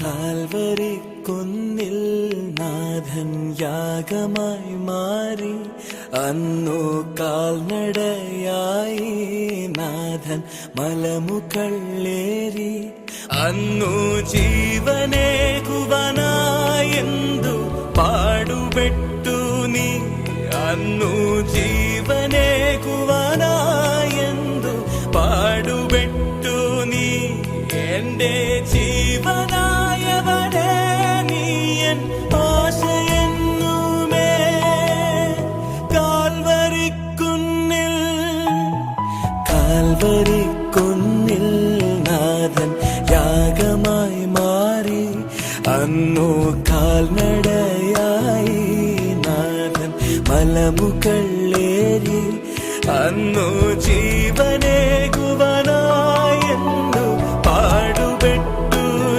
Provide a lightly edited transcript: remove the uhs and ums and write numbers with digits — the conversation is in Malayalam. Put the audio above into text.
കാൽവരി കുന്നിൽ നാഥൻ യാഗമായി മാറി. അന്നു കാൽനടയായി നാഥൻ മലമുകളേറി. അന്നു ജീവനേകുവാനായെന്തു പാടുപെട്ടു നീ. അന്നു ജീവനേകുവാനായെന്തു പാടുപെട്ടു നീ. എന്റെ ജീവനായവനെ നീയൻ ആശയെന്നുമേ. കാൽവരിക്കുന്നിൽ നാഥൻ യാഗമായി മാറി. അന്നു കാൽനടയായി നാഥൻ മലമുകളേറി. അന്നു ജീവനേകുവാനായെന്നു